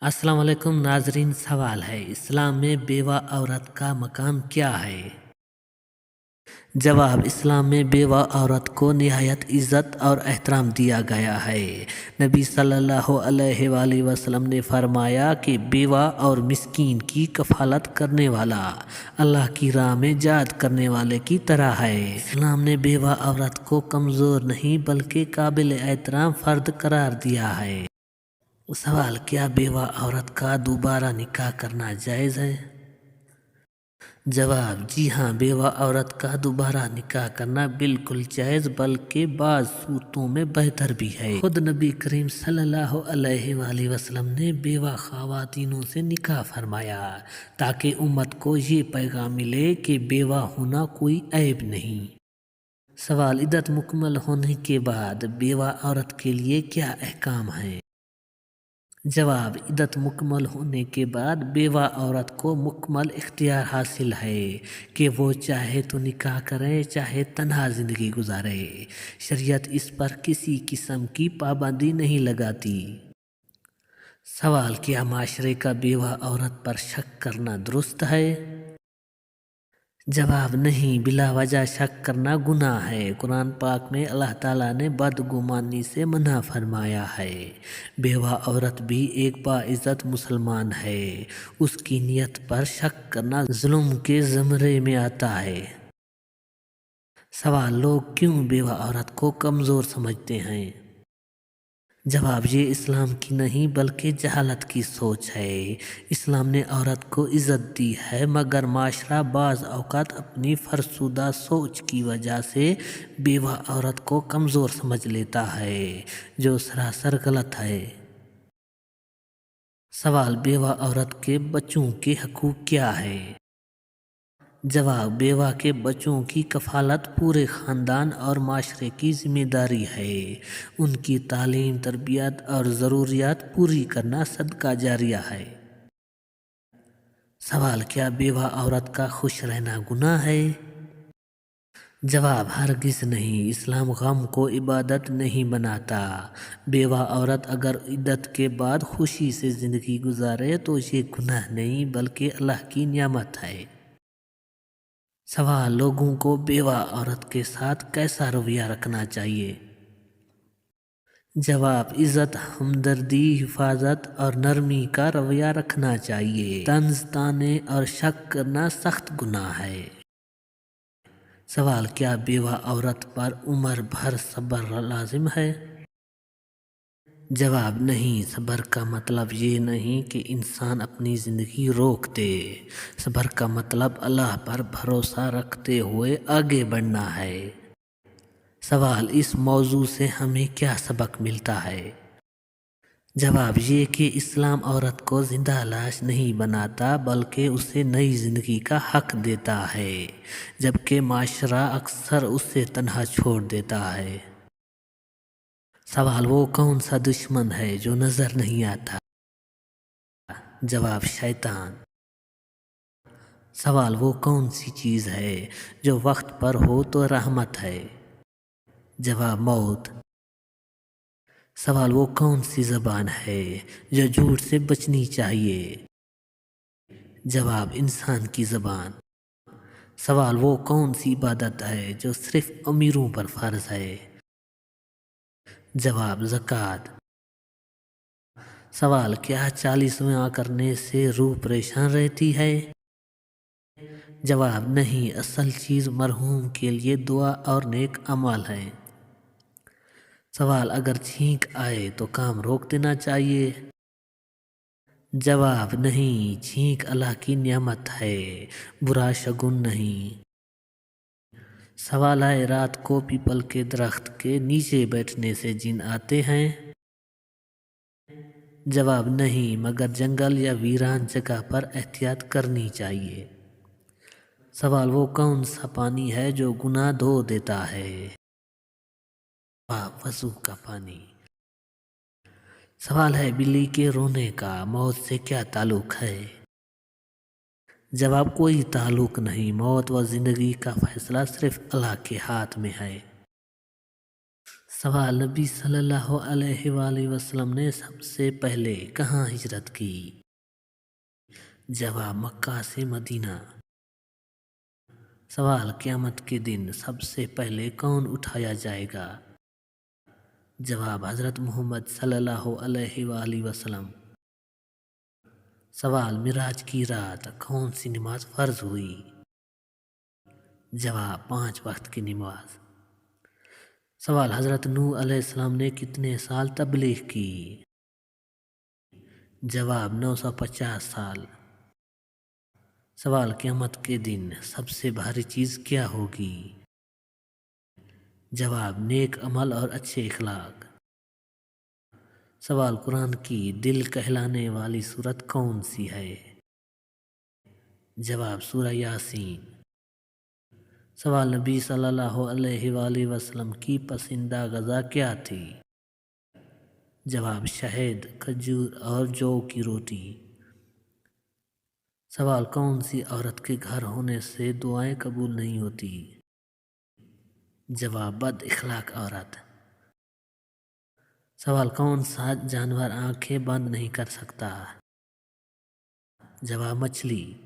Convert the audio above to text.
अस्सलाम वालेकुम नाजरीन। सवाल है, इस्लाम में बेवा औरत का मकाम क्या है? जवाब, इस्लाम में बेवा औरत को निहायत इज़्ज़त और एहतराम दिया गया है। नबी सल्लल्लाहु अलैहि वसल्लम ने फरमाया कि बेवा और मिस्कीन की कफालत करने वाला अल्लाह की राह में जाद करने वाले की तरह है। इस्लाम ने बेवा औरत को कमज़ोर नहीं बल्कि काबिल एहतराम फ़र्द करार दिया है। सवाल, क्या बेवा औरत का दोबारा निकाह करना जायज़ है? जवाब, जी हाँ, बेवा औरत का दोबारा निकाह करना बिल्कुल जायज़ बल्कि बाज़ सूरतों में बेहतर भी है। खुद नबी करीम सल्लल्लाहु अलैहि वसल्लम ने बेवा ख़वातीनों से निकाह फरमाया ताकि उम्मत को ये पैगाम मिले कि बेवा होना कोई ऐब नहीं। सवाल, इद्दत मुकम्मल होने के बाद बेवा औरत के लिए क्या अहकाम है? जवाब, इद्दत मुकम्मल होने के बाद बेवा औरत को मुकम्मल इख्तियार हासिल है कि वो चाहे तो निकाह करे चाहे तन्हा ज़िंदगी गुजारे। शरीयत इस पर किसी किस्म की पाबंदी नहीं लगाती। सवाल, क्या माशरे का बेवा औरत पर शक करना दुरुस्त है? जवाब, नहीं, बिला वजह शक करना गुनाह है। कुरान पाक में अल्लाह ताला ने बदगुमानी से मना फरमाया है। बेवा औरत भी एक बाइज़्ज़त मुसलमान है। उसकी नियत पर शक करना जुल्म के ज़मरे में आता है। सवाल, लोग क्यों बेवा औरत को कमज़ोर समझते हैं? जवाब, ये इस्लाम की नहीं बल्कि जहालत की सोच है। इस्लाम ने औरत को इज़्ज़त दी है मगर माशरा बाज़ औक़ात अपनी फरसुदा सोच की वजह से बेवा औरत को कमज़ोर समझ लेता है, जो सरासर गलत है। सवाल, बेवा औरत के बच्चों के हकूक़ क्या है? जवाब, बेवा के बच्चों की कफालत पूरे ख़ानदान और माशरे की ज़िम्मेदारी है। उनकी तालीम, तरबियत और ज़रूरियात पूरी करना सदका जारिया है। सवाल, क्या बेवा औरत का खुश रहना गुनाह है? जवाब, हरगिज़ नहीं। इस्लाम गम को इबादत नहीं बनाता। बेवा औरत अगर इद्दत के बाद खुशी से ज़िंदगी गुजारे तो ये गुनाह नहीं बल्कि अल्लाह की नियामत है। सवाल, लोगों को बेवा औरत के साथ कैसा रवैया रखना चाहिए? जवाब, इज़्ज़त, हमदर्दी, हिफाजत और नरमी का रवैया रखना चाहिए। तंज, ताने और शक करना सख्त गुनाह है। सवाल, क्या बेवा औरत पर उम्र भर सब्र लाजिम है? जवाब, नहीं। सब्र का मतलब ये नहीं कि इंसान अपनी ज़िंदगी रोक दे। सब्र का मतलब अल्लाह पर भरोसा रखते हुए आगे बढ़ना है। सवाल, इस मौजू से हमें क्या सबक मिलता है? जवाब, ये कि इस्लाम औरत को जिंदा लाश नहीं बनाता बल्कि उसे नई ज़िंदगी का हक देता है, जबकि माशरा अक्सर उसे तन्हा छोड़ देता है। सवाल, वो कौन सा दुश्मन है जो नज़र नहीं आता? जवाब, शैतान। सवाल, वो कौन सी चीज़ है जो वक्त पर हो तो रहमत है? जवाब, मौत। सवाल, वो कौन सी ज़बान है जो झूठ से बचनी चाहिए? जवाब, इंसान की ज़बान। सवाल, वो कौन सी इबादत है जो सिर्फ अमीरों पर फ़र्ज है? जवाब, ज़कात। सवाल, क्या 40वां करने से रूह परेशान रहती है? जवाब, नहीं। असल चीज़ मरहूम के लिए दुआ और नेक अमल है। सवाल, अगर छींक आए तो काम रोक देना चाहिए? जवाब, नहीं। छींक अल्लाह की नियामत है, बुरा शगुन नहीं। सवाल है, रात को पीपल के दरख्त के नीचे बैठने से जिन आते हैं? जवाब, नहीं, मगर जंगल या वीरान जगह पर एहतियात करनी चाहिए। सवाल, वो कौन सा पानी है जो गुनाह धो देता है? वज़ू का पानी। सवाल है, बिल्ली के रोने का मौत से क्या ताल्लुक है? जवाब, कोई ताल्लुक नहीं। मौत व ज़िंदगी का फैसला सिर्फ अल्लाह के हाथ में है। سوال: نبی صلی اللہ علیہ وآلہ وسلم نے سب سے پہلے کہاں ہجرت کی؟ جواب: مکہ سے مدینہ۔ سوال: قیامت کے دن سب سے پہلے کون اٹھایا جائے گا؟ جواب: حضرت محمد صلی اللہ علیہ وآلہ وسلم۔ سوال: معراج کی رات کون سی نماز فرض ہوئی؟ جواب: 5 وقت کی نماز۔ سوال: حضرت نوح علیہ السلام نے کتنے سال تبلیغ کی؟ جواب: 950 سال۔ سوال: قیامت کے دن سب سے بھاری چیز کیا ہوگی؟ جواب: نیک عمل اور اچھے اخلاق۔ سوال: قرآن کی دل کہلانے والی سورت کون سی ہے؟ جواب: سورہ یاسین۔ سوال: نبی صلی اللہ علیہ وآلہ وسلم کی پسندیدہ غذا کیا تھی؟ جواب: شہد، کھجور اور جو کی روٹی۔ سوال: کون سی عورت کے گھر ہونے سے دعائیں قبول نہیں ہوتی؟ جواب: بد اخلاق عورت۔ سوال: کون سا جانور آنکھیں بند نہیں کر سکتا؟ جواب: مچھلی۔